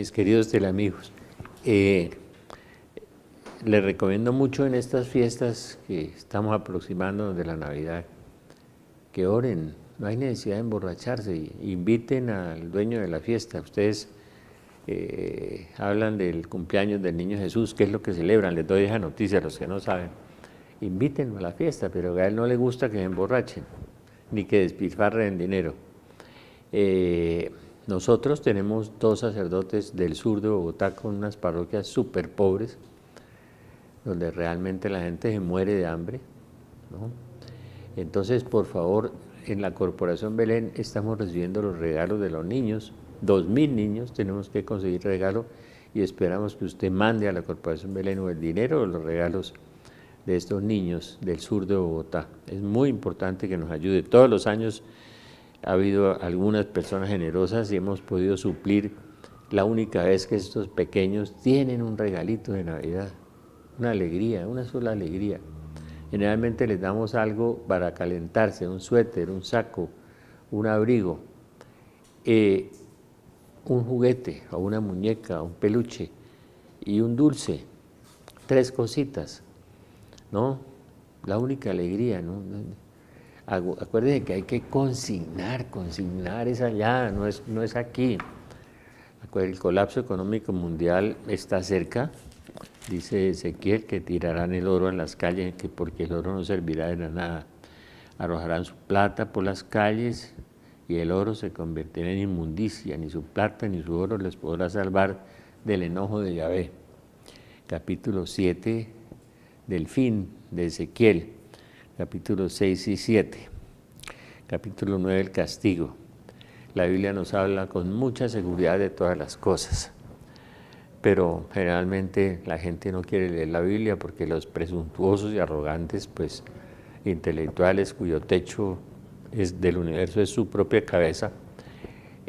mis queridos telamigos. Les recomiendo mucho en estas fiestas que estamos aproximándonos de la Navidad, que oren, no hay necesidad de emborracharse, inviten al dueño de la fiesta. Ustedes hablan del cumpleaños del niño Jesús, ¿qué es lo que celebran? Les doy esa noticia a los que no saben. Invítenlo a la fiesta, pero a él no le gusta que se emborrachen, ni que despilfarren dinero. Nosotros tenemos 2 sacerdotes del sur de Bogotá con unas parroquias súper pobres, donde realmente la gente se muere de hambre, ¿no? Entonces, por favor, en la Corporación Belén estamos recibiendo los regalos de los niños, 2000 niños, tenemos que conseguir regalo y esperamos que usted mande a la Corporación Belén o el dinero o los regalos de estos niños del sur de Bogotá. Es muy importante que nos ayude. Todos los años ha habido algunas personas generosas y hemos podido suplir la única vez que estos pequeños tienen un regalito de Navidad, una alegría, una sola alegría. Generalmente les damos algo para calentarse, un suéter, un saco, un abrigo, un juguete o una muñeca, un peluche y un dulce, 3 cositas, ¿no? La única alegría, ¿no? Acuérdense que hay que consignar es allá, no es aquí. El colapso económico mundial está cerca, dice Ezequiel, que tirarán el oro en las calles, que porque el oro no servirá de nada. Arrojarán su plata por las calles y el oro se convertirá en inmundicia, ni su plata ni su oro les podrá salvar del enojo de Yahvé. Capítulo 7 del fin de Ezequiel. Capítulos 6 y 7, capítulo 9, el castigo. La Biblia nos habla con mucha seguridad de todas las cosas, pero generalmente la gente no quiere leer la Biblia porque los presuntuosos y arrogantes, pues intelectuales cuyo techo del universo es su propia cabeza,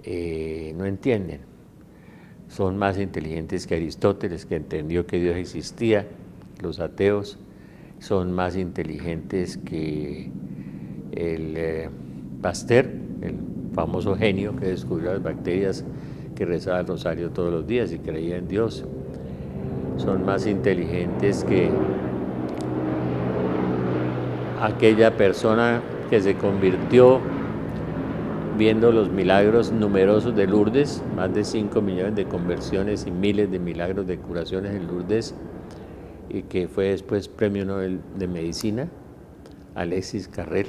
no entienden. Son más inteligentes que Aristóteles, que entendió que Dios existía. Los ateos son más inteligentes que el Pasteur, el famoso genio que descubrió las bacterias, que rezaba el rosario todos los días y creía en Dios. Son más inteligentes que aquella persona que se convirtió viendo los milagros numerosos de Lourdes, más de 5 millones de conversiones y miles de milagros de curaciones en Lourdes, y que fue después Premio Nobel de Medicina, Alexis Carrel.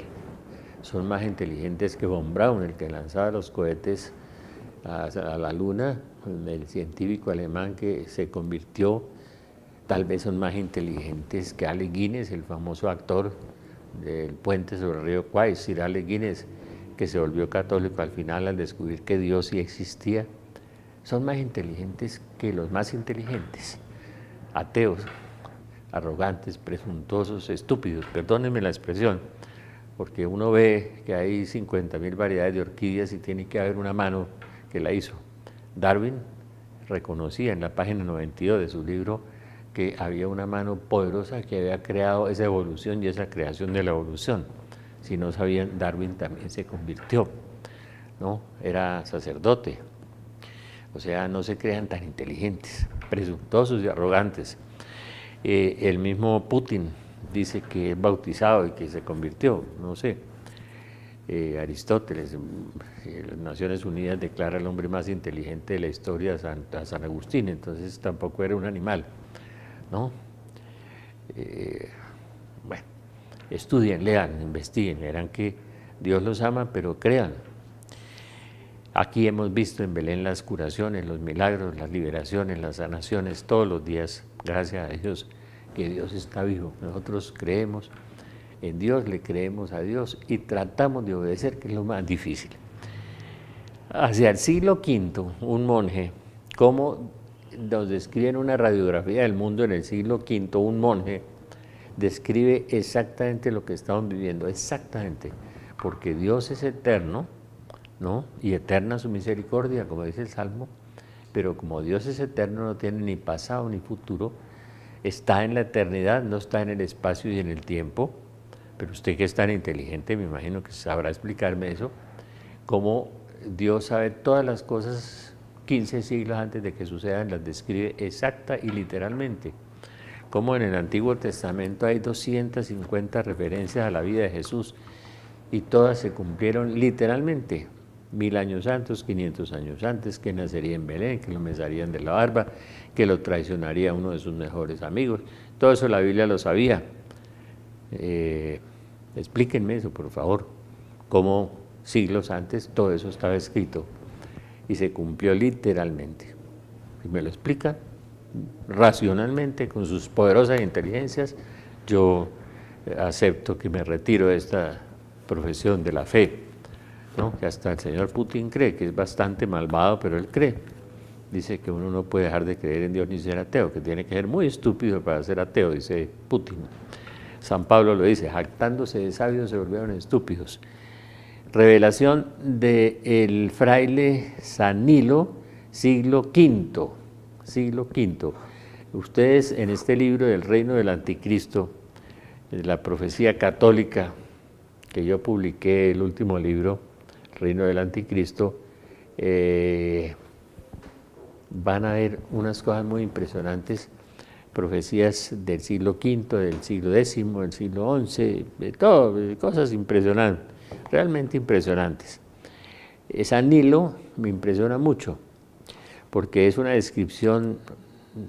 Son más inteligentes que von Braun, el que lanzaba los cohetes a la luna, el científico alemán que se convirtió. Tal vez son más inteligentes que Alec Guinness, el famoso actor del puente sobre el río Kwai, Sir Alec Guinness, que se volvió católico al final al descubrir que Dios sí existía. Son más inteligentes que los más inteligentes, ateos, arrogantes, presuntuosos, estúpidos, perdónenme la expresión, porque uno ve que hay 50.000 variedades de orquídeas y tiene que haber una mano que la hizo. Darwin reconocía en la página 92 de su libro que había una mano poderosa que había creado esa evolución y esa creación de la evolución. Si no sabían, Darwin también se convirtió, ¿no? Era sacerdote. O sea, no se crean tan inteligentes, presuntuosos y arrogantes. El mismo Putin dice que es bautizado y que se convirtió, no sé. Aristóteles, las Naciones Unidas declara al hombre más inteligente de la historia a San Agustín, entonces tampoco era un animal, ¿no? Bueno, estudien, lean, investiguen, verán que Dios los ama, pero crean. Aquí hemos visto en Belén las curaciones, los milagros, las liberaciones, las sanaciones, todos los días, gracias a Dios, que Dios está vivo. Nosotros creemos en Dios, le creemos a Dios y tratamos de obedecer, que es lo más difícil. Hacia el siglo V, un monje, como nos describe en una radiografía del mundo en el siglo V, un monje describe exactamente lo que estamos viviendo, exactamente, porque Dios es eterno, ¿no? Y eterna su misericordia, como dice el Salmo, pero como Dios es eterno, no tiene ni pasado ni futuro, está en la eternidad, no está en el espacio y en el tiempo, pero usted que es tan inteligente, me imagino que sabrá explicarme eso, cómo Dios sabe todas las cosas 15 siglos antes de que sucedan, las describe exacta y literalmente. Como en el Antiguo Testamento hay 250 referencias a la vida de Jesús y todas se cumplieron literalmente. 1000 años antes, 500 años antes, que nacería en Belén, que lo mesarían de la barba, que lo traicionaría uno de sus mejores amigos. Todo eso la Biblia lo sabía. Explíquenme eso, por favor, cómo siglos antes todo eso estaba escrito y se cumplió literalmente. Si me lo explica racionalmente, con sus poderosas inteligencias, yo acepto que me retiro de esta profesión de la fe, ¿no? Que hasta el señor Putin cree, que es bastante malvado, pero él cree. Dice que uno no puede dejar de creer en Dios ni ser ateo, que tiene que ser muy estúpido para ser ateo, dice Putin. San Pablo lo dice, jactándose de sabios se volvieron estúpidos. Revelación del fraile San Nilo, siglo V. Ustedes en este libro del Reino del Anticristo, la profecía católica, que yo publiqué, el último libro, Reino del Anticristo, van a ver unas cosas muy impresionantes, profecías del siglo V, del siglo X, del siglo XI, de todo, cosas impresionantes, realmente impresionantes. San Nilo me impresiona mucho, porque es una descripción,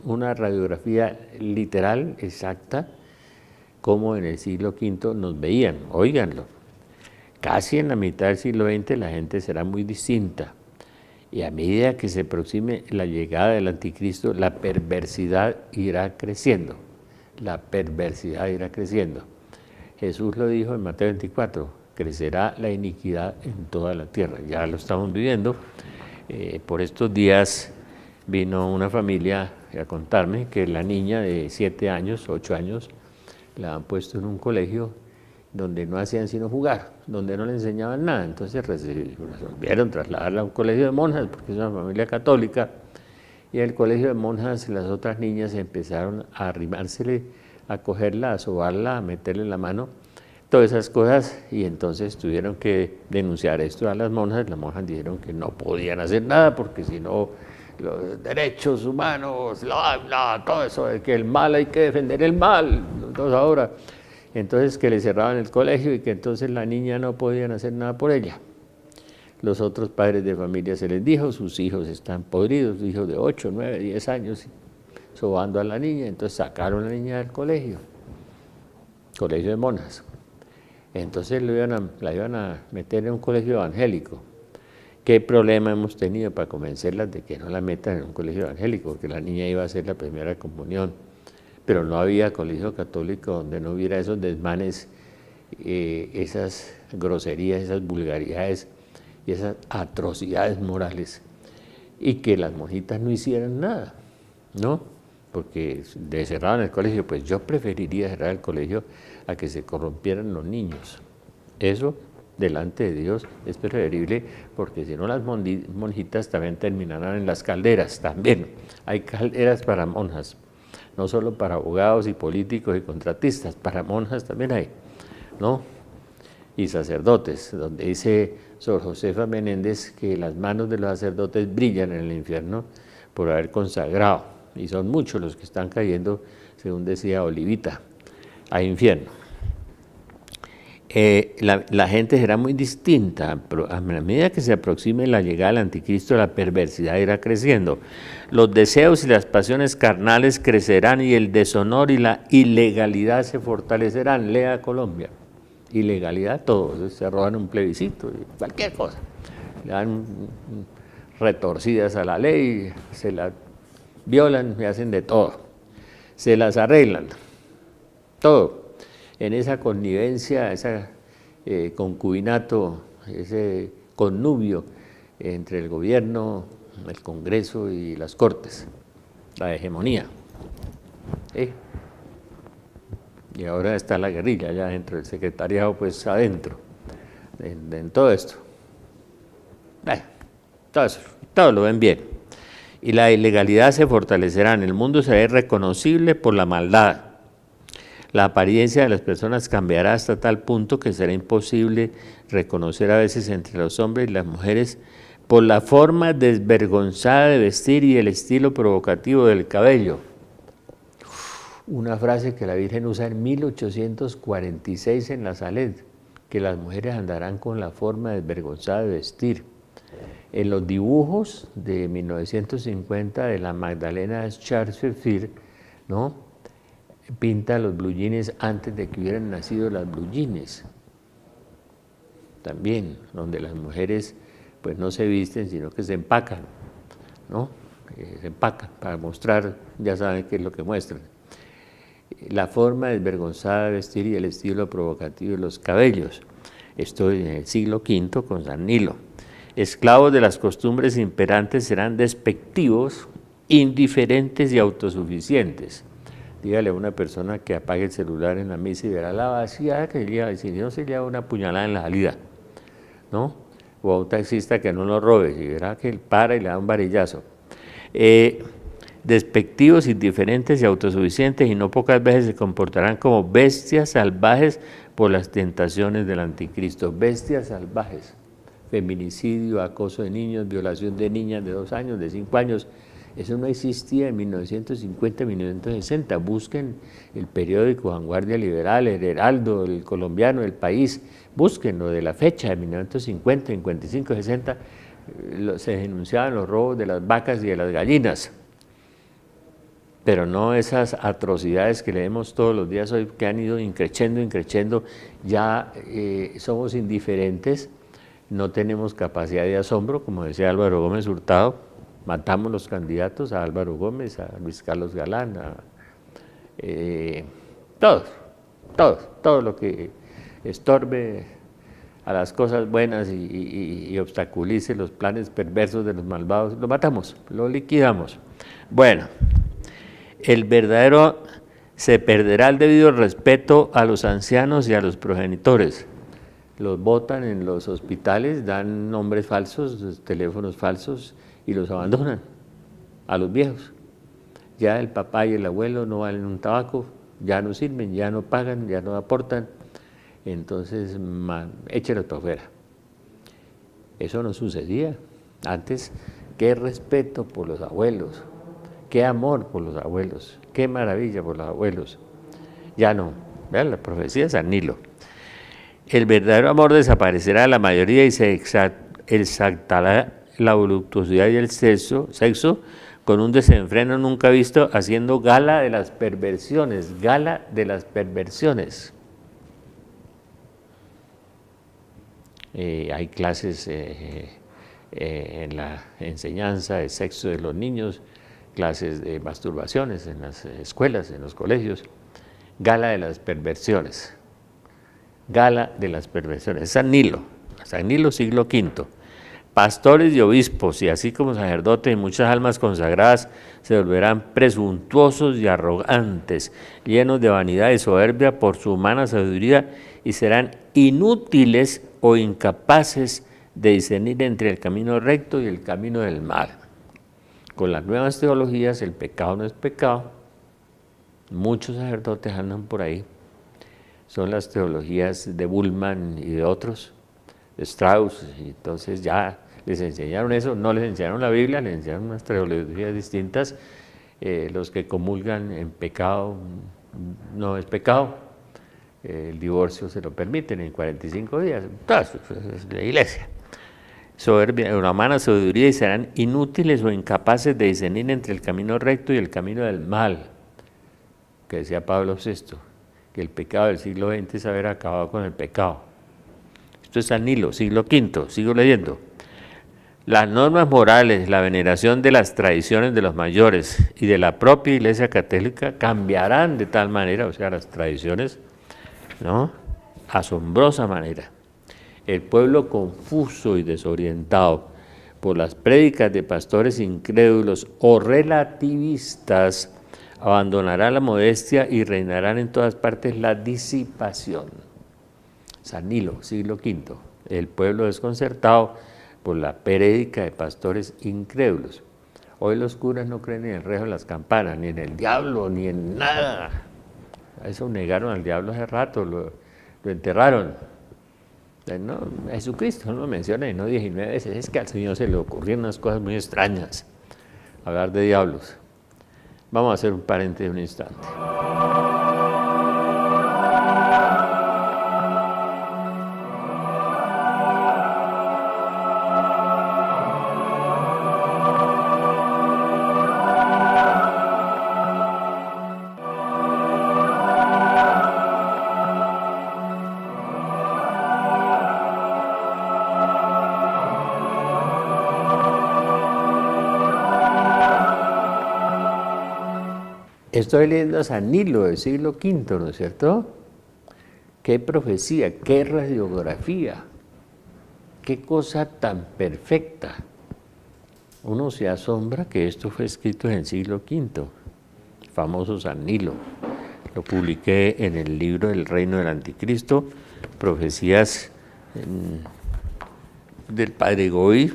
una radiografía literal, exacta, como en el siglo V nos veían, óiganlo. Casi en la mitad del siglo XX la gente será muy distinta, y a medida que se aproxime la llegada del anticristo, la perversidad irá creciendo, Jesús lo dijo en Mateo 24, crecerá la iniquidad en toda la tierra, ya lo estamos viviendo. Por estos días vino una familia a contarme que la niña de 7 años, 8 años, la han puesto en un colegio donde no hacían sino jugar, donde no le enseñaban nada. Entonces resolvieron trasladarla a un colegio de monjas, porque es una familia católica, y en el colegio de monjas las otras niñas empezaron a arrimársele, a cogerla, a sobarla, a meterle la mano, todas esas cosas, y entonces tuvieron que denunciar esto a las monjas dijeron que no podían hacer nada, porque si no, los derechos humanos, todo eso, de que el mal hay que defender el mal, entonces ahora... Entonces que le cerraban el colegio y que entonces la niña no podían hacer nada por ella. Los otros padres de familia se les dijo, sus hijos están podridos, hijos de 8, 9, 10 años, sobando a la niña, entonces sacaron a la niña del colegio de monjas. Entonces la iban a meter en un colegio evangélico. ¿Qué problema hemos tenido para convencerlas de que no la metan en un colegio evangélico? Porque la niña iba a hacer la primera comunión. Pero no había colegio católico donde no hubiera esos desmanes, esas groserías, esas vulgaridades y esas atrocidades morales, y que las monjitas no hicieran nada, ¿no? Porque de cerraban el colegio, pues yo preferiría cerrar el colegio a que se corrompieran los niños. Eso, delante de Dios, es preferible, porque si no las monjitas también terminarán en las calderas, también. Hay calderas para monjas, no solo para abogados y políticos y contratistas, para monjas también hay, ¿no? Y sacerdotes, donde dice Sor Josefa Menéndez que las manos de los sacerdotes brillan en el infierno por haber consagrado, y son muchos los que están cayendo, según decía Olivita, a infierno. La gente será muy distinta, a medida que se aproxime la llegada del anticristo, la perversidad irá creciendo. Los deseos y las pasiones carnales crecerán y el deshonor y la ilegalidad se fortalecerán. Lea Colombia, ilegalidad, todo, se roban un plebiscito, cualquier cosa, le dan retorcidas a la ley, se la violan y hacen de todo, se las arreglan, todo. En esa connivencia, ese concubinato, ese connubio entre el gobierno, el Congreso y las Cortes, la hegemonía. Y ahora está la guerrilla ya dentro del secretariado, pues adentro, en todo esto. Todo lo ven bien. Y la ilegalidad se fortalecerá, en el mundo será irreconocible por la maldad. La apariencia de las personas cambiará hasta tal punto que será imposible reconocer a veces entre los hombres y las mujeres, por la forma desvergonzada de vestir y el estilo provocativo del cabello. Una frase que la Virgen usa en 1846 en la Saled, que las mujeres andarán con la forma desvergonzada de vestir. En los dibujos de 1950 de la Magdalena Schaffer, ¿no?, pinta los blue jeans antes de que hubieran nacido las blue jeans. También, donde las mujeres pues no se visten, sino que se empacan, ¿no? Se empacan para mostrar, ya saben qué es lo que muestran. La forma desvergonzada de vestir y el estilo provocativo de los cabellos. Estoy en el siglo V con San Nilo. Esclavos de las costumbres imperantes serán despectivos, indiferentes y autosuficientes. Dígale a una persona que apague el celular en la misa y verá la vaciada que lleva, y si no se lleva una puñalada en la salida, ¿no? O a un taxista que no lo robe, y verá que él para y le da un varillazo. Despectivos, indiferentes y autosuficientes, y no pocas veces se comportarán como bestias salvajes por las tentaciones del anticristo. Bestias salvajes, feminicidio, acoso de niños, violación de niñas de 2 años, de 5 años, eso no existía en 1950, 1960. Busquen el periódico Vanguardia Liberal, el Heraldo, el Colombiano, El País, búsquenlo de la fecha de 1950, 55, 60, se denunciaban los robos de las vacas y de las gallinas, pero no esas atrocidades que leemos todos los días hoy, que han ido increciendo, ya somos indiferentes, no tenemos capacidad de asombro, como decía Álvaro Gómez Hurtado. Matamos los candidatos, a Álvaro Gómez, a Luis Carlos Galán, todo lo que estorbe a las cosas buenas y obstaculice los planes perversos de los malvados, lo matamos, lo liquidamos. Bueno, se perderá el debido respeto a los ancianos y a los progenitores. Los botan en los hospitales, dan nombres falsos, teléfonos falsos, y los abandonan a los viejos. Ya el papá y el abuelo no valen un tabaco, ya no sirven, ya no pagan, ya no aportan, entonces échelo todo afuera. Eso no sucedía. Antes, qué respeto por los abuelos, qué amor por los abuelos, qué maravilla por los abuelos. Ya no. Vean la profecía de San Nilo. El verdadero amor desaparecerá de la mayoría y se exaltará la voluptuosidad y el sexo con un desenfreno nunca visto, haciendo gala de las perversiones, Hay clases en la enseñanza de sexo de los niños, clases de masturbaciones en las escuelas, en los colegios, gala de las perversiones, San Nilo, siglo V. Pastores y obispos, y así como sacerdotes y muchas almas consagradas, se volverán presuntuosos y arrogantes, llenos de vanidad y soberbia por su humana sabiduría, y serán inútiles o incapaces de discernir entre el camino recto y el camino del mal. Con las nuevas teologías, el pecado no es pecado. Muchos sacerdotes andan por ahí. Son las teologías de Bullman y de otros, de Strauss, y entonces ya les enseñaron eso, no les enseñaron la Biblia, les enseñaron unas teologías distintas. Los que comulgan en pecado no es pecado, el divorcio se lo permiten en 45 días, todo eso es la iglesia. Soberbia, una humana sabiduría, y serán inútiles o incapaces de discernir entre el camino recto y el camino del mal, que decía Pablo VI, que el pecado del siglo XX es haber acabado con el pecado. Esto es San Nilo, siglo V, sigo leyendo. Las normas morales, la veneración de las tradiciones de los mayores y de la propia Iglesia Católica cambiarán de tal manera, o sea, las tradiciones, ¿no?, asombrosa manera. El pueblo confuso y desorientado por las prédicas de pastores incrédulos o relativistas abandonará la modestia y reinarán en todas partes la disipación. San Nilo, siglo V. El pueblo desconcertado por la prédica de pastores incrédulos. Hoy los curas no creen en el rejo de las campanas, ni en el diablo, ni en nada. A eso negaron al diablo hace rato, lo enterraron. No, Jesucristo no lo menciona y no 19 veces. Es que al Señor se le ocurrieron unas cosas muy extrañas. Hablar de diablos. Vamos a hacer un paréntesis un instante. Estoy leyendo a San Nilo del siglo V, ¿no es cierto? Qué profecía, qué radiografía, qué cosa tan perfecta. Uno se asombra que esto fue escrito en el siglo V, el famoso San Nilo. Lo publiqué en el libro del Reino del Anticristo, profecías del Padre Goy,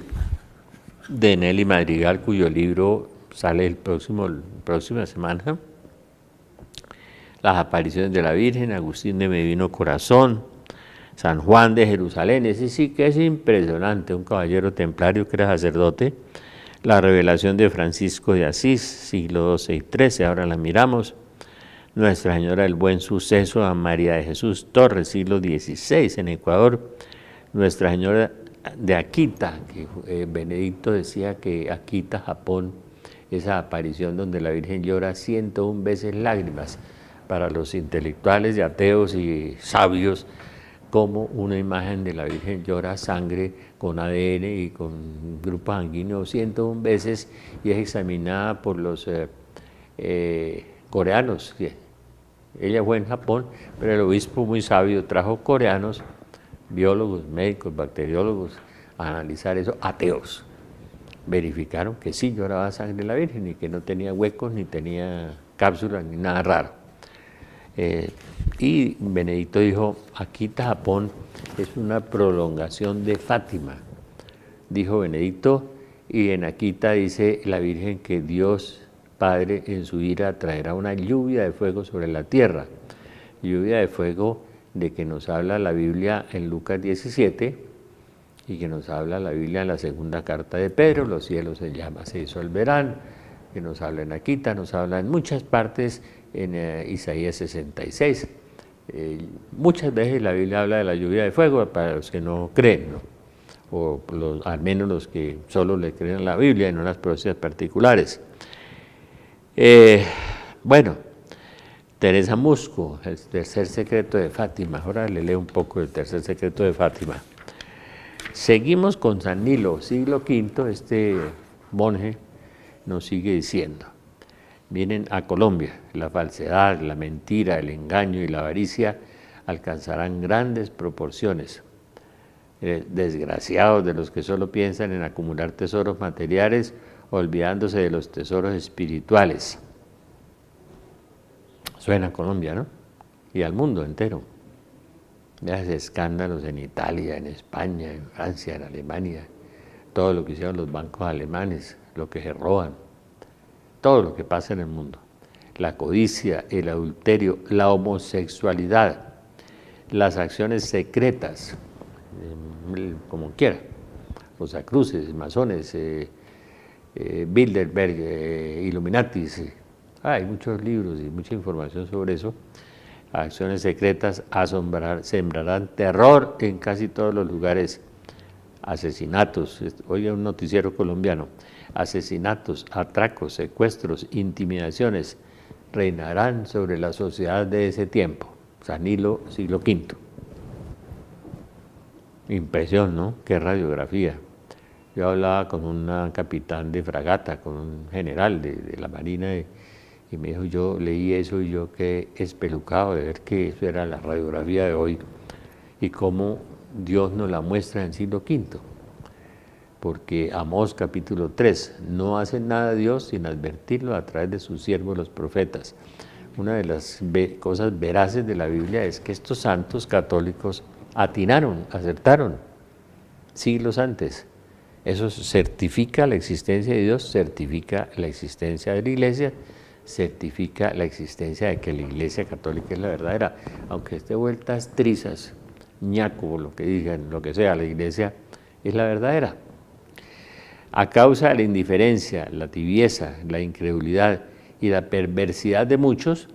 de Nelly Madrigal, cuyo libro sale la próxima semana. Las apariciones de la Virgen, Agustín de Medivino Corazón, San Juan de Jerusalén, ese sí que es impresionante, un caballero templario que era sacerdote. La revelación de Francisco de Asís, siglo XII y XIII, ahora la miramos. Nuestra Señora del Buen Suceso, a María de Jesús Torres, siglo XVI en Ecuador. Nuestra Señora de Akita, que Benedicto decía que Akita, Japón, esa aparición donde la Virgen llora 101 veces lágrimas, para los intelectuales y ateos y sabios, como una imagen de la Virgen llora sangre con ADN y con grupo sanguíneo 101 veces y es examinada por los coreanos. Ella fue en Japón, pero el obispo muy sabio trajo coreanos, biólogos, médicos, bacteriólogos, a analizar eso, ateos. Verificaron que sí lloraba sangre la Virgen y que no tenía huecos, ni tenía cápsulas, ni nada raro. Y Benedicto dijo, Akita, Japón, es una prolongación de Fátima, dijo Benedicto, y en Akita dice la Virgen que Dios Padre en su ira traerá una lluvia de fuego sobre la tierra, lluvia de fuego de que nos habla la Biblia en Lucas 17 y que nos habla la Biblia en la segunda carta de Pedro, los cielos en llamas se disolverán, que nos habla en Akita, nos habla en muchas partes en Isaías 66. Muchas veces la Biblia habla de la lluvia de fuego para los que no creen, ¿no? O al menos los que solo le creen a la Biblia y no a las profecías particulares. Bueno, Teresa Musco, el tercer secreto de Fátima. Ahora le leo un poco del tercer secreto de Fátima. Seguimos con San Nilo, siglo V, este monje nos sigue diciendo. Vienen a Colombia, la falsedad, la mentira, el engaño y la avaricia alcanzarán grandes proporciones. Desgraciados de los que solo piensan en acumular tesoros materiales, olvidándose de los tesoros espirituales. Suena a Colombia, ¿no? Y al mundo entero. Veas escándalos en Italia, en España, en Francia, en Alemania, todo lo que hicieron los bancos alemanes, lo que se roban. Todo lo que pasa en el mundo, la codicia, el adulterio, la homosexualidad, las acciones secretas, como quiera, rosacruces, masones, Bilderberg, Illuminatis, hay muchos libros y mucha información sobre eso. Acciones secretas sembrarán terror en casi todos los lugares. Asesinatos, oiga un noticiero colombiano, asesinatos, atracos, secuestros, intimidaciones reinarán sobre la sociedad de ese tiempo. San Nilo, siglo V. Impresión, ¿no? Qué radiografía. Yo hablaba con un capitán de fragata, con un general de la Marina, y me dijo, yo leí eso y yo quedé espelucado de ver que eso era la radiografía de hoy y cómo Dios nos la muestra en el siglo V. Porque Amós capítulo 3, no hace nada Dios sin advertirlo a través de sus siervos los profetas. Una de las cosas veraces de la Biblia es que estos santos católicos atinaron, acertaron siglos antes. Eso certifica la existencia de Dios, certifica la existencia de la Iglesia, certifica la existencia de que la Iglesia católica es la verdadera, aunque esté vueltas trizas ñaco, lo que digan, lo que sea, la iglesia es la verdadera. A causa de la indiferencia, la tibieza, la incredulidad y la perversidad de muchos,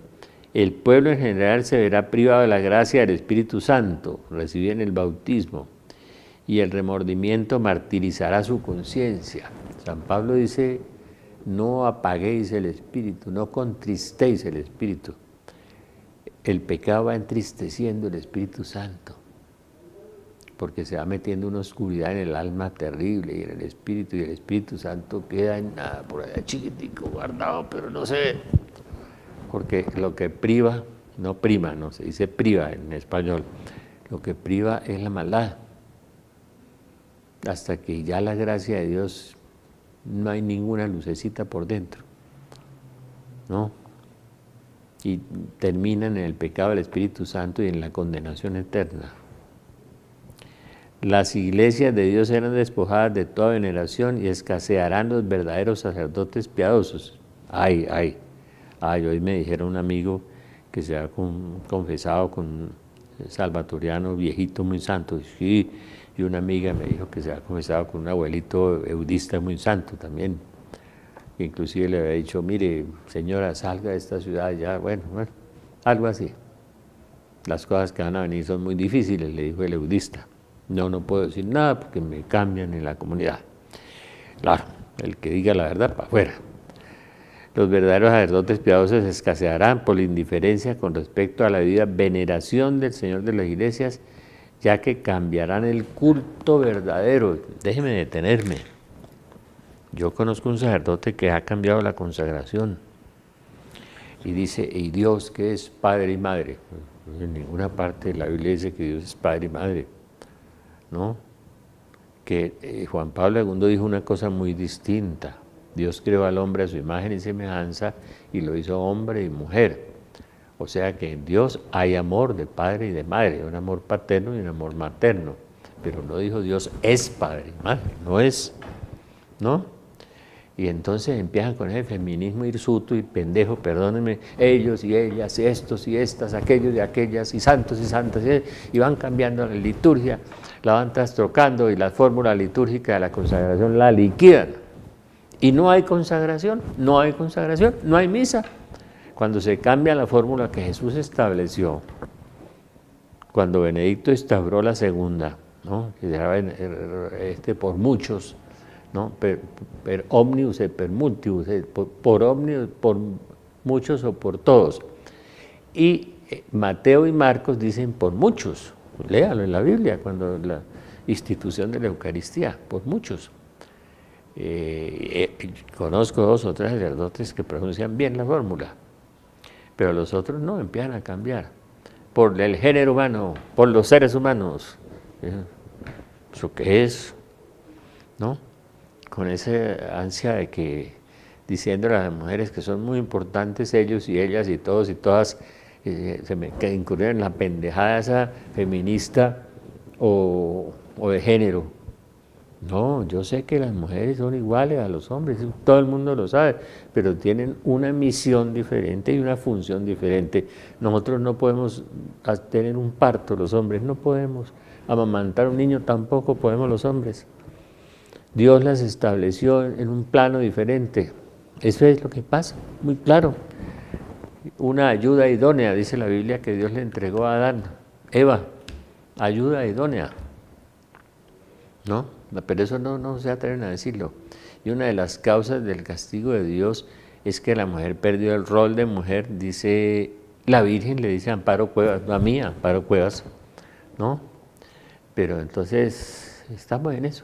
el pueblo en general se verá privado de la gracia del Espíritu Santo, recibida en el bautismo, y el remordimiento martirizará su conciencia. San Pablo dice, no apaguéis el Espíritu, no contristéis el Espíritu. El pecado va entristeciendo el Espíritu Santo, porque se va metiendo una oscuridad en el alma terrible y en el Espíritu, y el Espíritu Santo queda en nada, por allá chiquitico, guardado, pero no se ve. Porque lo que priva, no prima, no se dice priva en español, lo que priva es la maldad. Hasta que ya la gracia de Dios no hay ninguna lucecita por dentro, ¿no? Y terminan en el pecado del Espíritu Santo y en la condenación eterna. Las iglesias de Dios serán despojadas de toda veneración y escasearán los verdaderos sacerdotes piadosos. Hoy me dijeron un amigo que se ha confesado con salvatoriano viejito muy santo, sí, y una amiga me dijo que se ha confesado con un abuelito eudista muy santo también. Inclusive le había dicho, mire, señora, salga de esta ciudad ya, bueno, algo así. Las cosas que van a venir son muy difíciles, le dijo el eudista. No puedo decir nada porque me cambian en la comunidad. Claro, el que diga la verdad, para afuera. Los verdaderos sacerdotes piadosos escasearán por la indiferencia con respecto a la debida veneración del Señor de las iglesias, ya que cambiarán el culto verdadero. Déjeme detenerme. Yo conozco un sacerdote que ha cambiado la consagración y dice, y Dios que es Padre y Madre. En ninguna parte de la Biblia dice que Dios es Padre y Madre, ¿no? Que Juan Pablo II dijo una cosa muy distinta. Dios creó al hombre a su imagen y semejanza y lo hizo hombre y mujer. O sea que en Dios hay amor de padre y de madre, un amor paterno y un amor materno. Pero no dijo Dios es padre y madre, no es, ¿no? Y entonces empiezan con ese feminismo hirsuto y pendejo, perdónenme, ellos y ellas, estos y estas, aquellos y aquellas, y santos y santas, y van cambiando la liturgia, la van trastrocando y la fórmula litúrgica de la consagración la liquidan. Y no hay consagración, no hay misa. Cuando se cambia la fórmula que Jesús estableció, cuando Benedicto instauró la segunda, ¿no? Que dejaba por muchos, ¿no? Per omnibus et per multibus, por omnibus, por muchos o por todos. Y Mateo y Marcos dicen por muchos, léalo en la Biblia, cuando la institución de la Eucaristía, por muchos. Conozco 2 o 3 sacerdotes que pronuncian bien la fórmula, pero los otros no, empiezan a cambiar. Por el género humano, por los seres humanos. ¿Eso qué es? ¿No? Con esa ansia de que, diciéndole a las mujeres que son muy importantes ellos y ellas y todos y todas, que incurrieron en la pendejada esa feminista o de género. No, yo sé que las mujeres son iguales a los hombres, todo el mundo lo sabe, pero tienen una misión diferente y una función diferente. Nosotros no podemos tener un parto, los hombres no podemos amamantar a un niño, tampoco podemos los hombres. Dios las estableció en un plano diferente. Eso es lo que pasa, muy claro. Una ayuda idónea, dice la Biblia, que Dios le entregó a Adán, Eva, ayuda idónea, ¿no? Pero eso no se atreven a decirlo. Y una de las causas del castigo de Dios es que la mujer perdió el rol de mujer, dice la Virgen, le dice Amparo Cuevas, no a mí, Amparo Cuevas, ¿no? Pero entonces estamos en eso.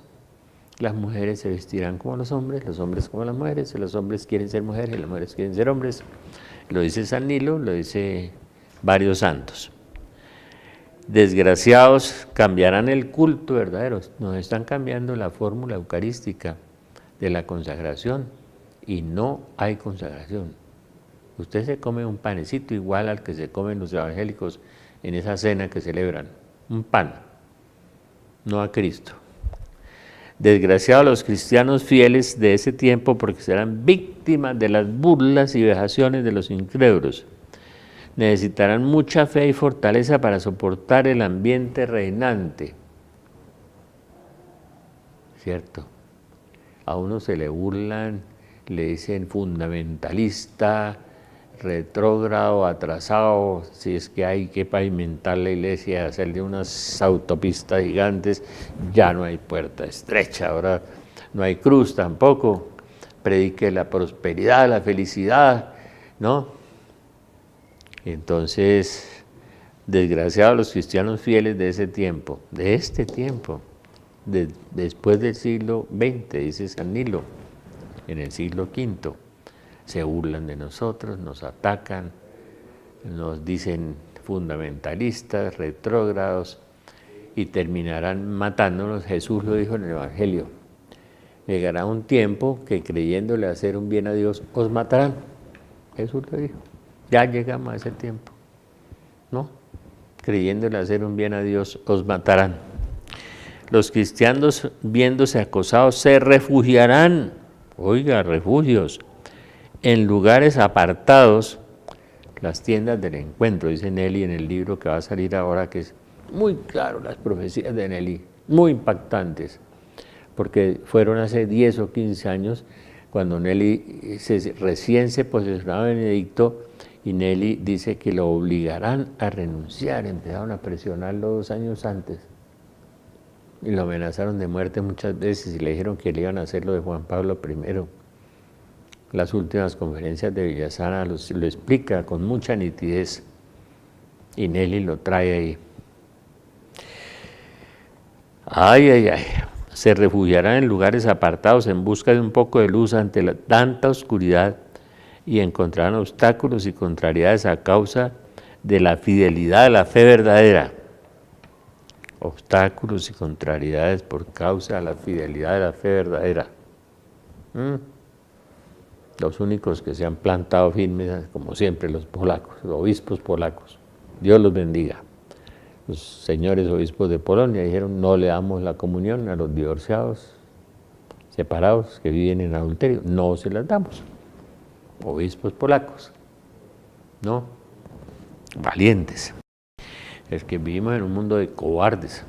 Las mujeres se vestirán como los hombres como las mujeres, los hombres quieren ser mujeres, las mujeres quieren ser hombres. Lo dice San Nilo, lo dice varios santos. Desgraciados cambiarán el culto verdadero, nos están cambiando la fórmula eucarística de la consagración y no hay consagración. Usted se come un panecito igual al que se comen los evangélicos en esa cena que celebran, un pan, no a Cristo. Desgraciados los cristianos fieles de ese tiempo porque serán víctimas de las burlas y vejaciones de los incrédulos. necesitarán mucha fe y fortaleza para soportar el ambiente reinante. ¿Cierto? A uno se le burlan, le dicen fundamentalista, retrógrado, atrasado, si es que hay que pavimentar la iglesia, hacerle unas autopistas gigantes, ya no hay puerta estrecha, ahora no hay cruz tampoco, predique la prosperidad, la felicidad, ¿no? Entonces, desgraciados los cristianos fieles de ese tiempo, de este tiempo, después del siglo XX, dice San Nilo, en el siglo V, se burlan de nosotros, nos atacan, nos dicen fundamentalistas, retrógrados, y terminarán matándonos. Jesús lo dijo en el Evangelio: llegará un tiempo que creyéndole hacer un bien a Dios, os matarán. Jesús lo dijo. Ya llegamos a ese tiempo, ¿no? Creyéndole hacer un bien a Dios, os matarán. Los cristianos, viéndose acosados, se refugiarán, oiga, refugios, en lugares apartados, las tiendas del encuentro, dice Nelly en el libro que va a salir ahora, que es muy claro, las profecías de Nelly, muy impactantes, porque fueron hace 10 o 15 años, cuando Nelly recién se posesionaba Benedicto, y Nelly dice que lo obligarán a renunciar, empezaron a presionarlo 2 años antes, y lo amenazaron de muerte muchas veces, y le dijeron que le iban a hacer lo de Juan Pablo I. Las últimas conferencias de Villasana lo explica con mucha nitidez, y Nelly lo trae ahí. Ay, ay, ay, se refugiarán en lugares apartados en busca de un poco de luz ante tanta oscuridad, y encontrarán obstáculos y contrariedades a causa de la fidelidad de la fe verdadera. Obstáculos y contrariedades por causa de la fidelidad de la fe verdadera. Los únicos que se han plantado firmes, como siempre, los polacos, los obispos polacos. Dios los bendiga. Los señores obispos de Polonia dijeron: no le damos la comunión a los divorciados, separados, que viven en adulterio, no se las damos. Obispos polacos, ¿no? Valientes. Es que vivimos en un mundo de cobardes.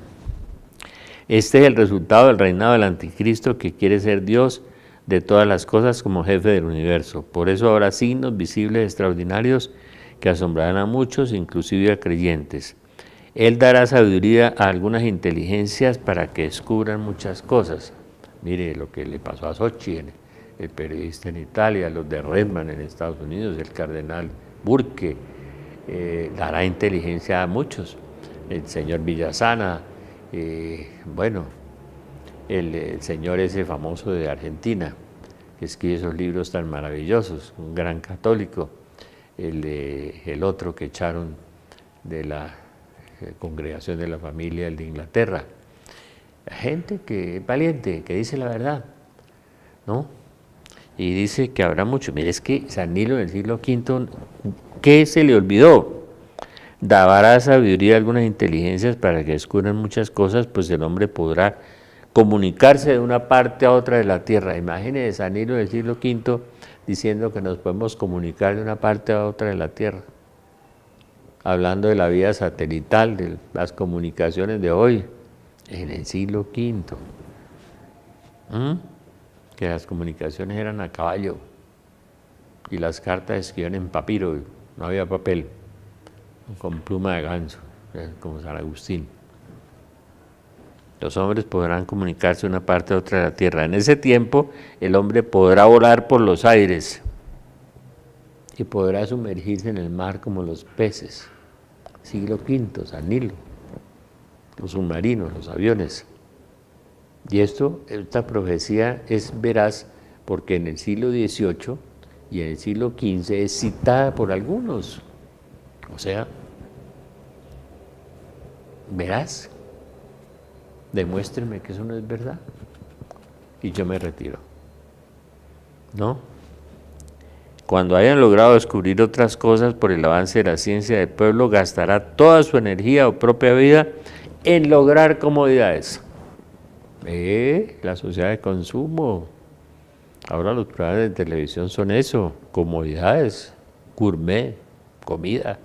Este es el resultado del reinado del anticristo, que quiere ser Dios de todas las cosas como jefe del universo. Por eso habrá signos visibles extraordinarios que asombrarán a muchos, inclusive a creyentes. Él dará sabiduría a algunas inteligencias para que descubran muchas cosas. Mire lo que le pasó a Sochi, el periodista en Italia, los de Redman en Estados Unidos, el cardenal Burke, dará inteligencia a muchos. El señor Villasana, bueno, el señor ese famoso de Argentina, que escribe esos libros tan maravillosos, un gran católico, el otro que echaron de la Congregación de la Familia, el de Inglaterra. Gente que es valiente, que dice la verdad, ¿no? Y dice que habrá mucho. Mire, es que San Nilo en el siglo V, ¿qué se le olvidó? Dará sabiduría a algunas inteligencias para que descubran muchas cosas, pues el hombre podrá comunicarse de una parte a otra de la tierra. Imagínense San Nilo del siglo V diciendo que nos podemos comunicar de una parte a otra de la tierra, hablando de la vía satelital, de las comunicaciones de hoy, en el siglo V. Que las comunicaciones eran a caballo y las cartas escribían en papiro, no había papel, con pluma de ganso, como San Agustín. Los hombres podrán comunicarse de una parte a otra de la tierra. En ese tiempo el hombre podrá volar por los aires y podrá sumergirse en el mar como los peces. Siglo V, San Nilo, los submarinos, los aviones. Y esta profecía es veraz porque en el siglo XVIII y en el siglo XV es citada por algunos. O sea, veraz. Demuéstreme que eso no es verdad y yo me retiro. ¿No? Cuando hayan logrado descubrir otras cosas por el avance de la ciencia, el pueblo gastará toda su energía o propia vida en lograr comodidades. La sociedad de consumo. Ahora los programas de televisión son eso, comodidades, gourmet, comida.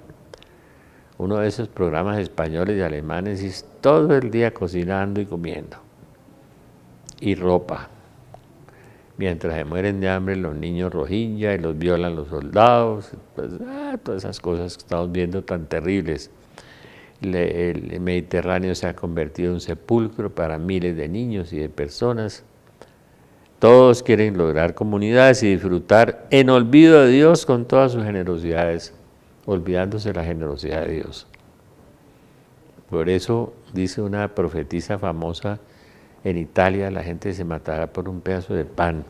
uno de esos programas españoles y alemanes y es todo el día cocinando y comiendo. Y ropa. Mientras se mueren de hambre los niños rohingya y los violan los soldados, pues, todas esas cosas que estamos viendo tan terribles. El Mediterráneo se ha convertido en un sepulcro para miles de niños y de personas. Todos quieren lograr comunidades y disfrutar en olvido de Dios con todas sus generosidades, olvidándose la generosidad de Dios. Por eso dice una profetisa famosa, en Italia la gente se matará por un pedazo de pan.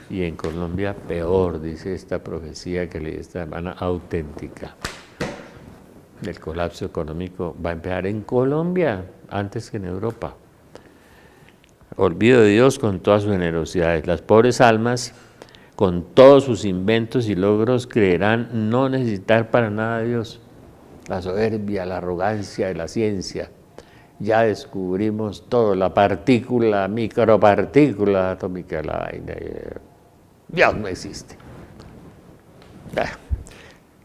Y en Colombia peor, dice esta profecía que leí esta semana, auténtica. El colapso económico va a empezar en Colombia antes que en Europa. Olvido de Dios con todas sus generosidades. Las pobres almas, con todos sus inventos y logros, creerán no necesitar para nada a Dios. La soberbia, la arrogancia de la ciencia. Ya descubrimos todo, la partícula, micropartícula atómica, la vaina. Dios no existe.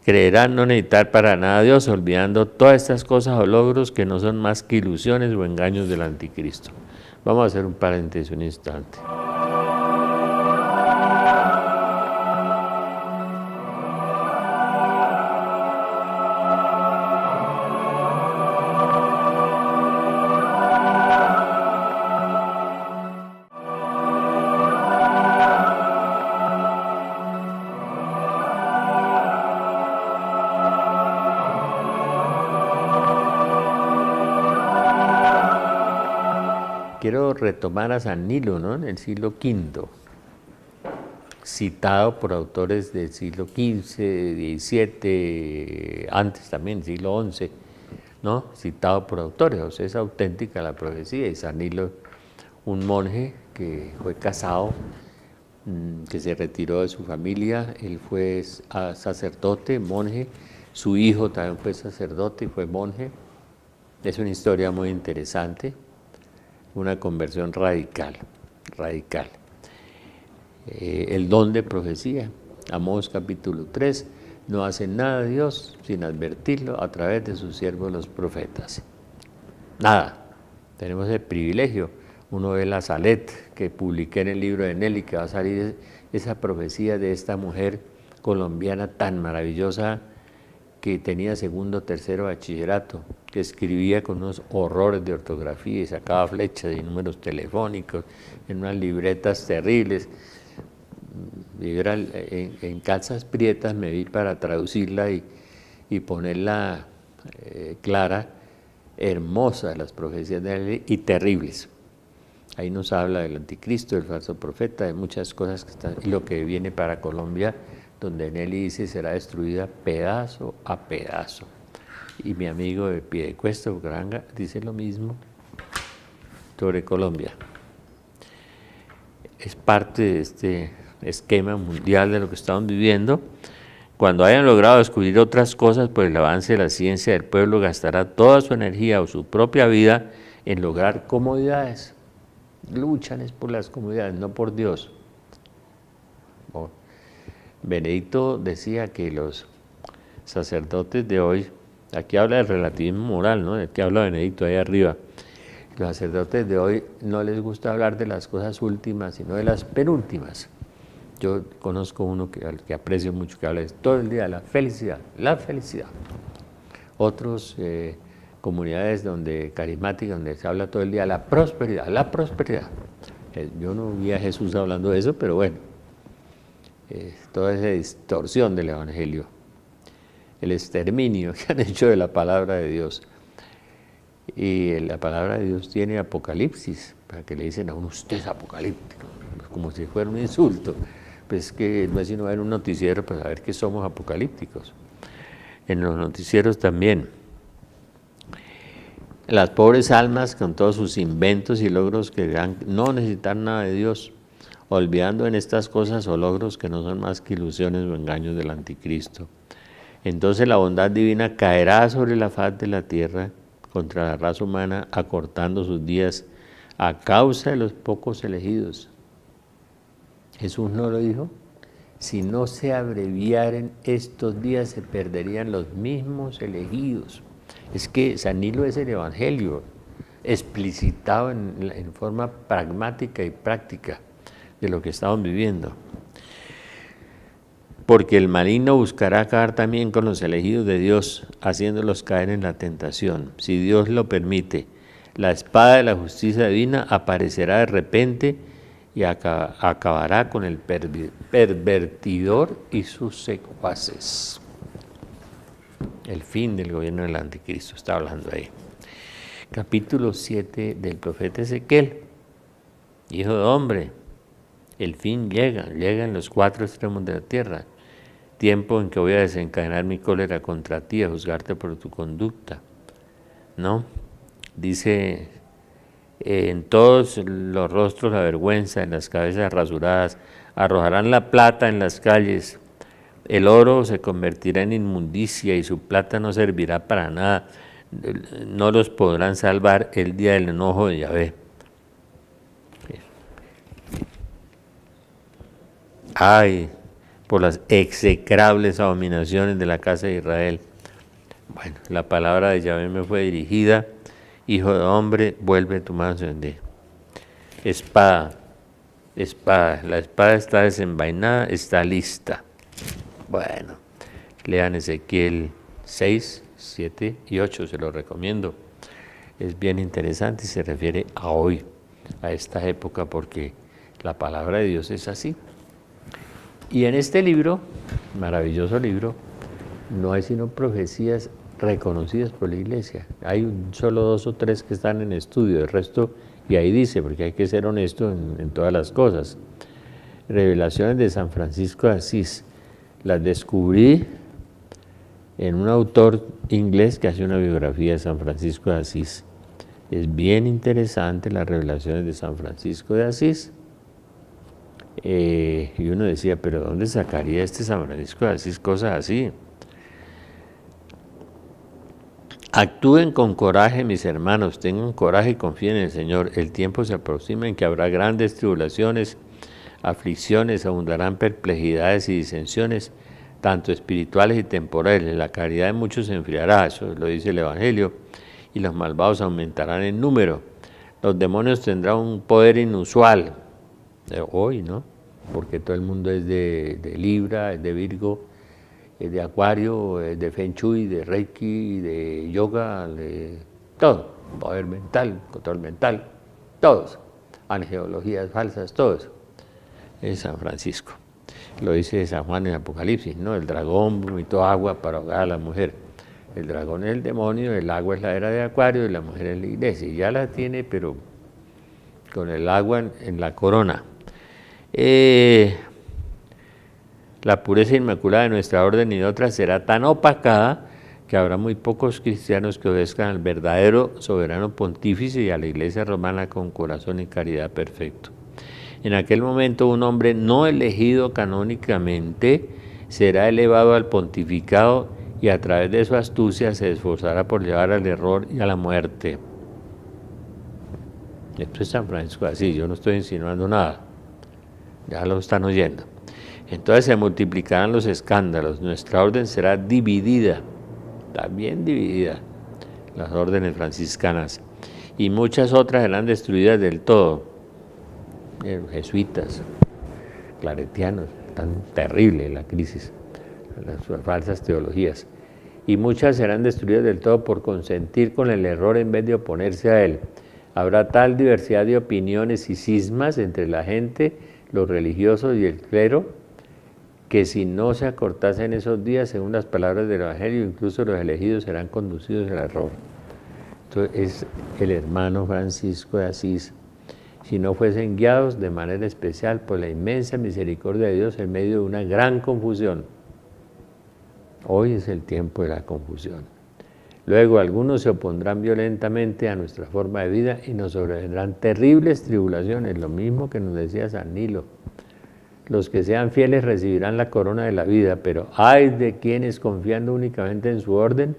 Creerán no necesitar para nada a Dios, olvidando todas estas cosas o logros que no son más que ilusiones o engaños del anticristo. Vamos a hacer un paréntesis un instante. Quiero retomar a San Nilo, ¿no? En el siglo V, citado por autores del siglo XV, XVII, antes también, siglo XI, ¿no? Citado por autores, o sea, es auténtica la profecía. Y San Nilo, un monje que fue casado, que se retiró de su familia, él fue sacerdote, monje, su hijo también fue sacerdote y fue monje. Es una historia muy interesante. Una conversión radical. El don de profecía, Amós capítulo 3, no hace nada Dios sin advertirlo a través de sus siervos los profetas. Nada, tenemos el privilegio. Uno ve la Salet que publiqué en el libro de Nelly, que va a salir esa profecía de esta mujer colombiana tan maravillosa, que tenía segundo, tercero bachillerato, que escribía con unos horrores de ortografía y sacaba flechas y números telefónicos en unas libretas terribles. Yo era en calzas prietas, me vi para traducirla y ponerla clara, hermosa, las profecías de la ley, y terribles. Ahí nos habla del anticristo, del falso profeta, de muchas cosas que están, y lo que viene para Colombia, donde Nelly dice será destruida pedazo a pedazo. Y mi amigo de Piedecuesta, Bucaramanga, dice lo mismo sobre Colombia. Es parte de este esquema mundial de lo que estamos viviendo. Cuando hayan logrado descubrir otras cosas por el avance de la ciencia, el pueblo gastará toda su energía o su propia vida en lograr comodidades. Luchan es por las comodidades, no por Dios. Benedicto decía que los sacerdotes de hoy, aquí habla del relativismo moral, ¿no? Aquí habla Benedicto ahí arriba. Los sacerdotes de hoy no les gusta hablar de las cosas últimas, sino de las penúltimas. Yo conozco uno al que aprecio mucho, que habla todo el día de la felicidad, la felicidad. Otros comunidades carismáticas donde se habla todo el día de la prosperidad, la prosperidad. Yo no vi a Jesús hablando de eso, pero bueno, toda esa distorsión del Evangelio, el exterminio que han hecho de la palabra de Dios. Y la palabra de Dios tiene apocalipsis, para que le dicen a uno, usted es apocalíptico, como si fuera un insulto. Pues que no es sino ver un noticiero para saber que somos apocalípticos. En los noticieros también. Las pobres almas con todos sus inventos y logros que no necesitan nada de Dios, olvidando en estas cosas o logros que no son más que ilusiones o engaños del anticristo. Entonces la bondad divina caerá sobre la faz de la tierra contra la raza humana, acortando sus días a causa de los pocos elegidos. Jesús no lo dijo, Si no se abreviaran estos días, se perderían los mismos elegidos. Es que San Nilo es el Evangelio, explicitado en forma pragmática y práctica de lo que estamos viviendo. Porque el maligno buscará acabar también con los elegidos de Dios, haciéndolos caer en la tentación. Si Dios lo permite, la espada de la justicia divina aparecerá de repente y acabará con el pervertidor y sus secuaces. El fin del gobierno del anticristo, está hablando ahí. Capítulo 7 del profeta Ezequiel. Hijo de hombre, el fin llega en los 4 extremos de la tierra. Tiempo en que voy a desencadenar mi cólera contra ti, a juzgarte por tu conducta. ¿No? Dice, en todos los rostros la vergüenza, en las cabezas rasuradas, arrojarán la plata en las calles, el oro se convertirá en inmundicia y su plata no servirá para nada, no los podrán salvar el día del enojo de Yahvé. Ay, por las execrables abominaciones de la casa de Israel. Bueno, la palabra de Yahvé me fue dirigida. Hijo de hombre, vuelve tu mano hacia ti. Espada, espada. La espada está desenvainada, está lista. Bueno, lean Ezequiel 6, 7 y 8, se lo recomiendo. Es bien interesante y se refiere a hoy, a esta época, porque la palabra de Dios es así. Y en este libro, maravilloso libro, no hay sino profecías reconocidas por la iglesia. Hay solo 2 o 3 que están en estudio, el resto, y ahí dice, porque hay que ser honesto en todas las cosas. Revelaciones de San Francisco de Asís, las descubrí en un autor inglés que hace una biografía de San Francisco de Asís. Es bien interesante las revelaciones de San Francisco de Asís. Y uno decía, pero ¿dónde sacaría este San Francisco de Asís cosas así? Actúen con coraje, mis hermanos, tengan coraje y confíen en el Señor. El tiempo se aproxima en que habrá grandes tribulaciones, aflicciones, abundarán perplejidades y disensiones, tanto espirituales y temporales. La caridad de muchos se enfriará, eso lo dice el Evangelio, y los malvados aumentarán en número. Los demonios tendrán un poder inusual, hoy, ¿no? Porque todo el mundo es de Libra, es de Virgo, de Acuario, de Feng Shui, de Reiki, de Yoga, de todo, poder mental, control mental, todos, angeologías falsas, todos. Es San Francisco. Lo dice San Juan en Apocalipsis, ¿no? El dragón vomitó agua para ahogar a la mujer. El dragón es el demonio, el agua es la era de Acuario y la mujer es la iglesia. Y ya la tiene, pero con el agua en la corona. La pureza inmaculada de nuestra orden y de otras será tan opacada que habrá muy pocos cristianos que obedezcan al verdadero soberano pontífice y a la Iglesia romana con corazón y caridad perfecto. En aquel momento un hombre no elegido canónicamente será elevado al pontificado y a través de su astucia se esforzará por llevar al error y a la muerte. Esto es San Francisco de Asís, yo no estoy insinuando nada, ya lo están oyendo. Entonces se multiplicarán los escándalos, nuestra orden será dividida, también dividida, las órdenes franciscanas, y muchas otras serán destruidas del todo. Jesuitas, claretianos, tan terrible la crisis, las falsas teologías, y muchas serán destruidas del todo por consentir con el error en vez de oponerse a él. Habrá tal diversidad de opiniones y cismas entre la gente, los religiosos y el clero, que si no se acortasen esos días, según las palabras del Evangelio, incluso los elegidos serán conducidos al error. Entonces es el hermano Francisco de Asís. Si no fuesen guiados de manera especial por la inmensa misericordia de Dios en medio de una gran confusión. Hoy es el tiempo de la confusión. Luego algunos se opondrán violentamente a nuestra forma de vida y nos sobrevendrán terribles tribulaciones, lo mismo que nos decía San Nilo. Los que sean fieles recibirán la corona de la vida, pero ay de quienes confiando únicamente en su orden,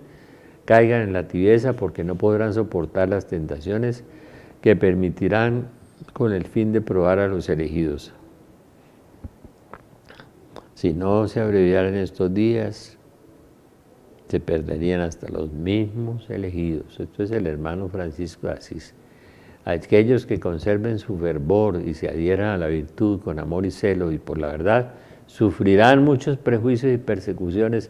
caigan en la tibieza porque no podrán soportar las tentaciones que permitirán con el fin de probar a los elegidos. Si no se abreviaran estos días, se perderían hasta los mismos elegidos. Esto es el hermano Francisco de Asís. Aquellos que conserven su fervor y se adhieran a la virtud con amor y celo y por la verdad, sufrirán muchos prejuicios y persecuciones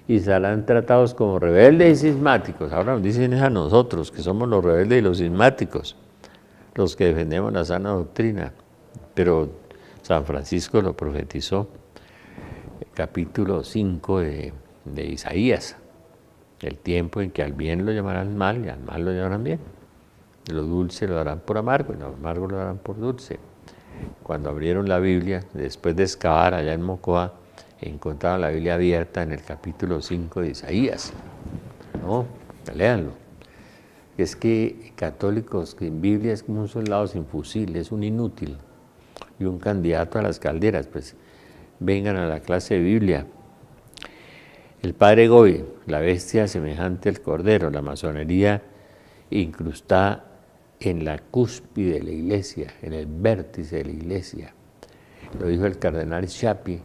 y serán tratados como rebeldes y cismáticos. Ahora nos dicen a nosotros, que somos los rebeldes y los cismáticos, los que defendemos la sana doctrina. Pero San Francisco lo profetizó, capítulo 5 de Isaías, el tiempo en que al bien lo llamarán mal y al mal lo llamarán bien. Lo dulce lo darán por amargo y lo amargo lo darán por dulce. Cuando abrieron la Biblia, después de excavar allá en Mocoa, encontraron la Biblia abierta en el capítulo 5 de Isaías. No, léanlo. Es que católicos que en Biblia es como un soldado sin fusil, es un inútil y un candidato a las calderas, pues vengan a la clase de Biblia. El padre Goy, la bestia semejante al cordero, la masonería incrustada en la cúspide de la iglesia, en el vértice de la iglesia. Lo dijo el cardenal Schiappi,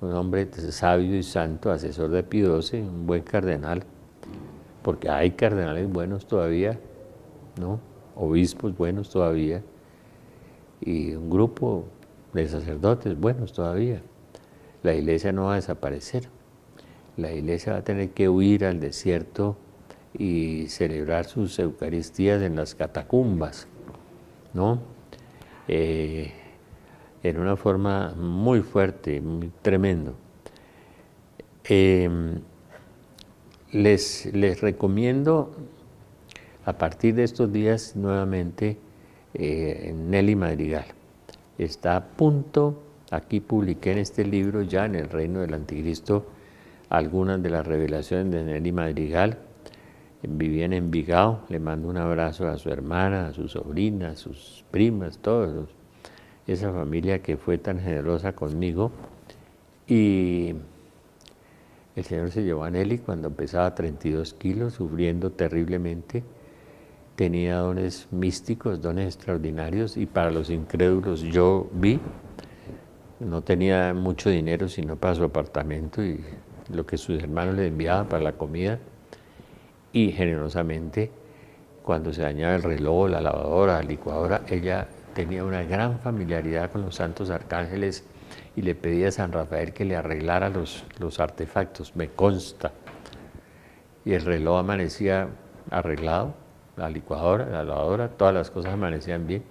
un hombre sabio y santo, asesor de Pío XII, un buen cardenal, porque hay cardenales buenos todavía, ¿no? Obispos buenos todavía, y un grupo de sacerdotes buenos todavía. La iglesia no va a desaparecer, la iglesia va a tener que huir al desierto y celebrar sus eucaristías en las catacumbas, ¿no? En una forma muy fuerte, muy tremendo. Les recomiendo a partir de estos días nuevamente Nelly Madrigal. Está a punto, aquí publiqué en este libro ya en el Reino del Anticristo algunas de las revelaciones de Nelly Madrigal. Vivía en Envigado, le mando un abrazo a su hermana, a su sobrina, a sus primas, todos, esa familia que fue tan generosa conmigo. Y el Señor se llevó a Nelly cuando pesaba 32 kilos, sufriendo terriblemente. Tenía dones místicos, dones extraordinarios, y para los incrédulos yo vi, no tenía mucho dinero sino para su apartamento y lo que sus hermanos le enviaban para la comida. Y generosamente, cuando se dañaba el reloj, la lavadora, la licuadora, ella tenía una gran familiaridad con los santos arcángeles y le pedía a San Rafael que le arreglara los artefactos, me consta. Y el reloj amanecía arreglado, la licuadora, la lavadora, todas las cosas amanecían bien.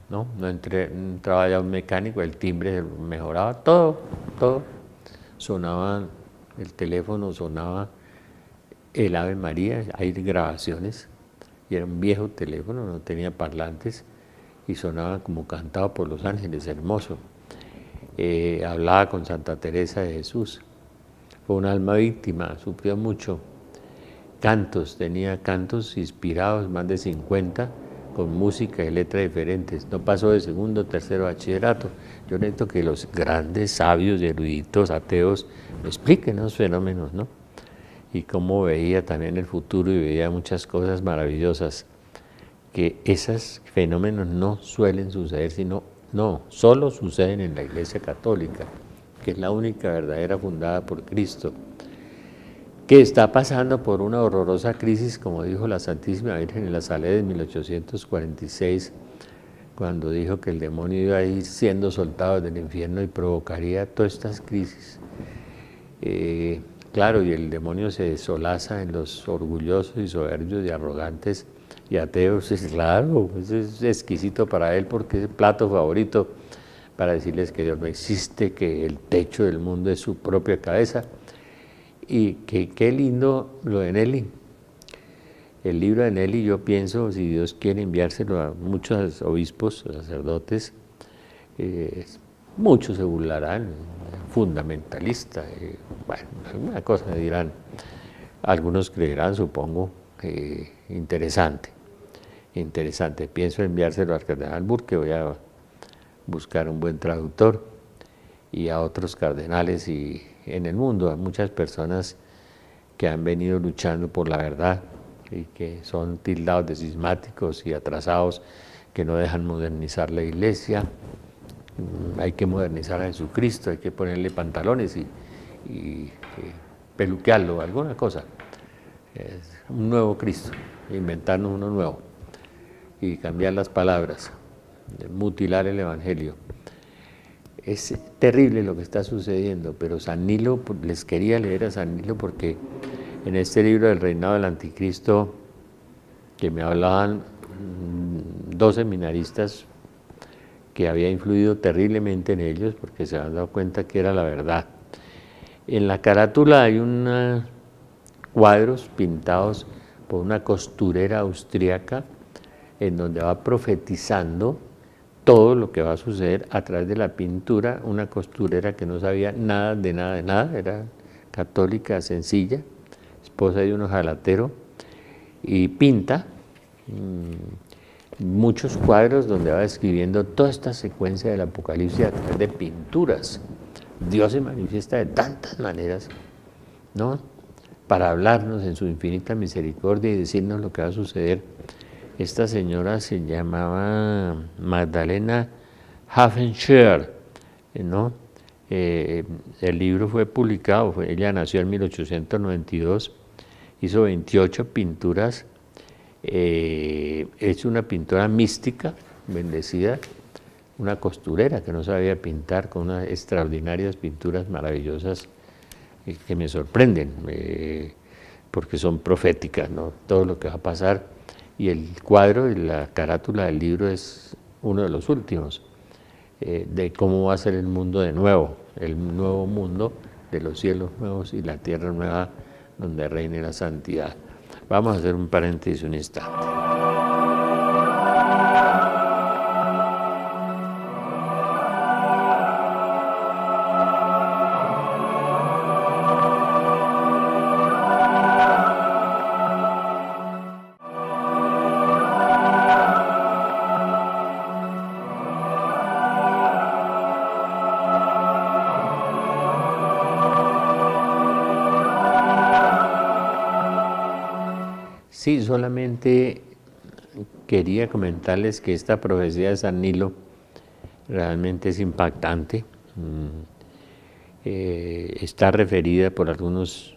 No entraba ya un mecánico, el timbre mejoraba, todo. Sonaba el teléfono, sonaba el Ave María, hay grabaciones, y era un viejo teléfono, no tenía parlantes, y sonaba como cantado por los ángeles, hermoso. Hablaba con Santa Teresa de Jesús, fue un alma víctima, sufrió mucho. Tenía cantos inspirados, más de 50, con música y letra diferentes. No pasó de segundo, tercero bachillerato. Yo necesito que los grandes sabios, eruditos, ateos, me expliquen esos fenómenos, ¿no? Y cómo veía también el futuro y veía muchas cosas maravillosas, que esos fenómenos no suelen suceder, solo suceden en la Iglesia Católica, que es la única verdadera fundada por Cristo, que está pasando por una horrorosa crisis, como dijo la Santísima Virgen en la Saled en 1846, cuando dijo que el demonio iba a ir siendo soltado del infierno y provocaría todas estas crisis. Claro, y el demonio se solaza en los orgullosos y soberbios y arrogantes y ateos, es claro, es exquisito para él porque es el plato favorito para decirles que Dios no existe, que el techo del mundo es su propia cabeza. Y qué lindo lo de Nelly. El libro de Nelly, yo pienso, si Dios quiere enviárselo a muchos obispos, sacerdotes, muchos se burlarán, fundamentalista, bueno, alguna cosa dirán, algunos creerán, supongo, interesante. Pienso enviárselo al cardenal Burke, voy a buscar un buen traductor, y a otros cardenales y en el mundo, a muchas personas que han venido luchando por la verdad y que son tildados de cismáticos y atrasados, que no dejan modernizar la iglesia. hay que modernizar a Jesucristo, hay que ponerle pantalones y peluquearlo, alguna cosa. Es un nuevo Cristo, inventarnos uno nuevo y cambiar las palabras, mutilar el Evangelio. Es terrible lo que está sucediendo, pero San Nilo, les quería leer a San Nilo porque en este libro del Reinado del Anticristo, que me hablaban dos seminaristas que había influido terriblemente en ellos porque se han dado cuenta que era la verdad. En la carátula hay unos cuadros pintados por una costurera austriaca en donde va profetizando todo lo que va a suceder a través de la pintura, una costurera que no sabía nada de nada de nada, era católica sencilla, esposa de un ojalatero, y pinta muchos cuadros donde va describiendo toda esta secuencia del Apocalipsis a través de pinturas. Dios se manifiesta de tantas maneras, ¿no?, para hablarnos en su infinita misericordia y decirnos lo que va a suceder. Esta señora se llamaba Magdalena Hafenschär, ¿no? El libro fue publicado, ella nació en 1892, hizo 28 pinturas, es una pintora mística, bendecida, una costurera que no sabía pintar, con unas extraordinarias pinturas maravillosas que me sorprenden, porque son proféticas, ¿no?, todo lo que va a pasar. Y el cuadro y la carátula del libro es uno de los últimos, de cómo va a ser el mundo de nuevo, el nuevo mundo de los cielos nuevos y la tierra nueva donde reine la santidad. Vamos a hacer un paréntesis un instante. Sí, solamente quería comentarles que esta profecía de San Nilo realmente es impactante. Está referida por algunos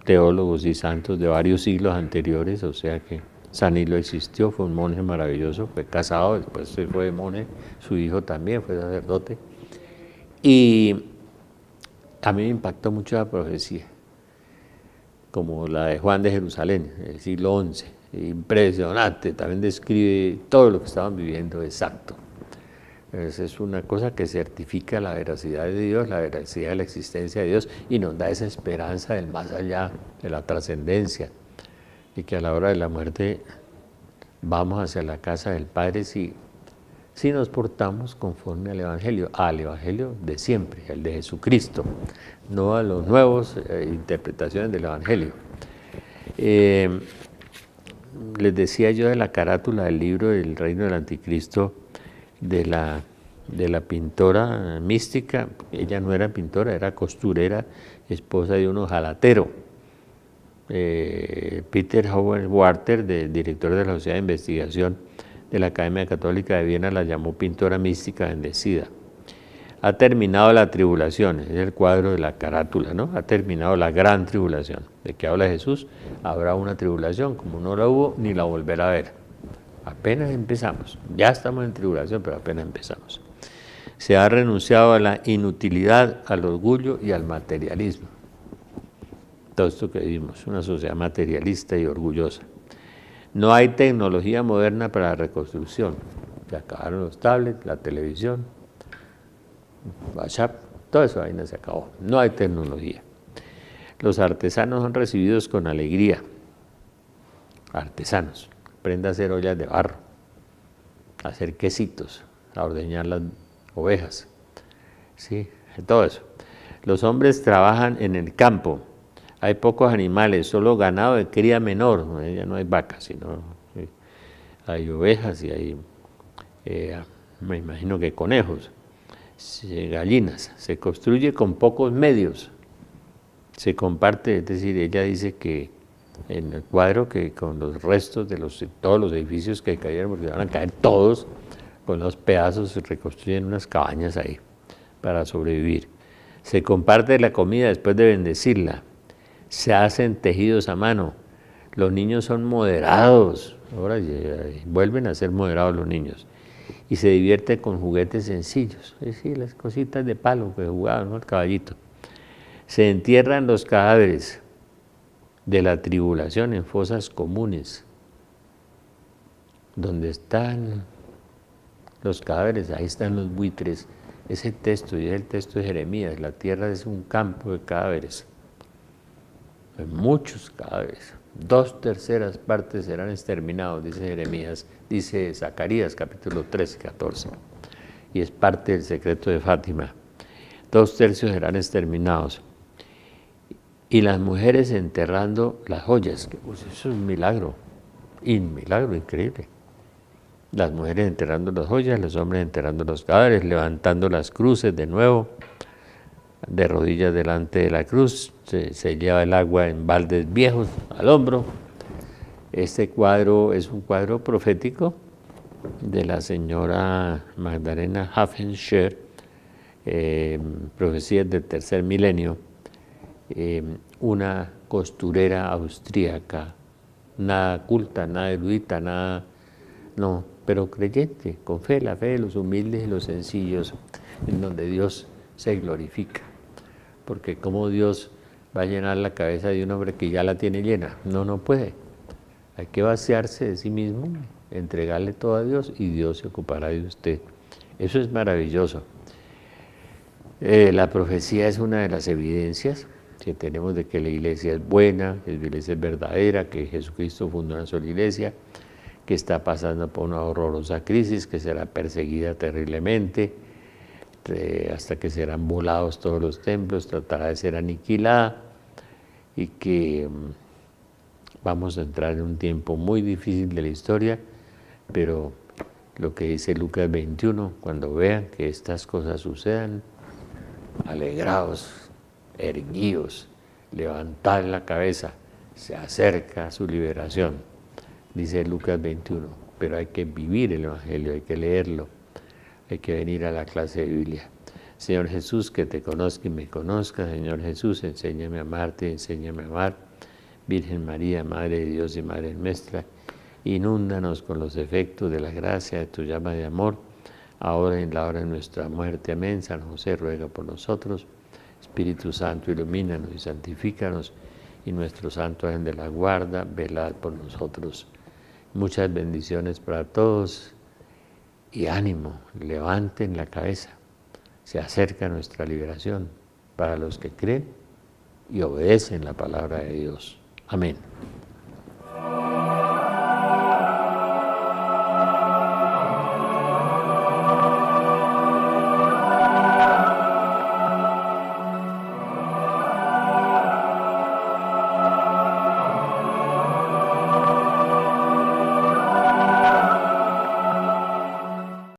teólogos y santos de varios siglos anteriores, o sea que San Nilo existió, fue un monje maravilloso, fue casado, después se fue monje, su hijo también fue sacerdote. Y a mí me impactó mucho la profecía, como la de Juan de Jerusalén, del siglo XI, impresionante, también describe todo lo que estaban viviendo exacto. Es una cosa que certifica la veracidad de Dios, la veracidad de la existencia de Dios y nos da esa esperanza del más allá, de la trascendencia, y que a la hora de la muerte vamos hacia la casa del Padre si nos portamos conforme al Evangelio de siempre, al de Jesucristo, no a los nuevos interpretaciones del Evangelio. Les decía yo de la carátula del libro del Reino del Anticristo, de la pintora mística. Ella no era pintora, era costurera, esposa de un ojalatero. Peter Howard Walter, director de la Sociedad de Investigación de la Academia Católica de Viena, la llamó pintora mística bendecida. Ha terminado la tribulación, es el cuadro de la carátula, ¿no? Ha terminado la gran tribulación. ¿De qué habla Jesús? Habrá una tribulación, como no la hubo, ni la volverá a ver. Apenas empezamos, ya estamos en tribulación, pero apenas empezamos. Se ha renunciado a la inutilidad, al orgullo y al materialismo. Todo esto que vivimos, una sociedad materialista y orgullosa. No hay tecnología moderna para la reconstrucción. Se acabaron los tablets, la televisión, WhatsApp, toda esa vaina se acabó. No hay tecnología. Los artesanos son recibidos con alegría. Artesanos. Aprende a hacer ollas de barro, a hacer quesitos, a ordeñar las ovejas, ¿sí? Todo eso. Los hombres trabajan en el campo, hay pocos animales, solo ganado de cría menor, ya no hay vacas, sino hay ovejas y hay, me imagino que conejos, gallinas. Se construye con pocos medios, se comparte, es decir, ella dice que en el cuadro que con los restos de todos los edificios que cayeron, porque van a caer todos, con los pedazos se reconstruyen unas cabañas ahí para sobrevivir. Se comparte la comida después de bendecirla. Se hacen tejidos a mano. Los niños son moderados. Ahora vuelven a ser moderados los niños. Y se divierte con juguetes sencillos. Es decir, las cositas de palo que jugaban, ¿no? El caballito. Se entierran los cadáveres de la tribulación en fosas comunes. Donde están los cadáveres, ahí están los buitres. Ese texto, y es el texto de Jeremías, la tierra es un campo de cadáveres. Hay muchos cadáveres. 2/3 partes serán exterminados, dice Jeremías, dice Zacarías, capítulo 13 y 14. Y es parte del secreto de Fátima. 2/3 serán exterminados. Y las mujeres enterrando las joyas. Pues eso es un milagro increíble. Las mujeres enterrando las joyas, los hombres enterrando los cadáveres, levantando las cruces de nuevo, de rodillas delante de la cruz, se lleva el agua en baldes viejos al hombro. Este cuadro es un cuadro profético de la señora Magdalena Hafenschär, profecías del tercer milenio, una costurera austríaca, nada culta, nada erudita, nada, no, pero creyente, con fe, la fe de los humildes y los sencillos, en donde Dios se glorifica. Porque como Dios va a llenar la cabeza de un hombre que ya la tiene llena, no puede. Hay que vaciarse de sí mismo, entregarle todo a Dios y Dios se ocupará de usted. Eso es maravilloso. La profecía es una de las evidencias que tenemos de que la iglesia es buena, que la iglesia es verdadera, que Jesucristo fundó una sola iglesia, que está pasando por una horrorosa crisis, que será perseguida terriblemente, hasta que serán volados todos los templos, tratará de ser aniquilada, y que vamos a entrar en un tiempo muy difícil de la historia, pero lo que dice Lucas 21, cuando vean que estas cosas sucedan, alegraos, erguíos, levantad la cabeza, se acerca su liberación, dice Lucas 21, pero hay que vivir el Evangelio, hay que leerlo, hay que venir a la clase de Biblia. Señor Jesús, que te conozca y me conozca. Señor Jesús, enséñame a amarte, enséñame a amar. Virgen María, Madre de Dios y Madre nuestra, inúndanos con los efectos de la gracia de tu llama de amor, ahora y en la hora de nuestra muerte. Amén. San José, ruega por nosotros. Espíritu Santo, ilumínanos y santifícanos, y nuestro santo ángel de la guarda, velad por nosotros. Muchas bendiciones para todos, y ánimo, levanten la cabeza. Se acerca nuestra liberación para los que creen y obedecen la palabra de Dios. Amén.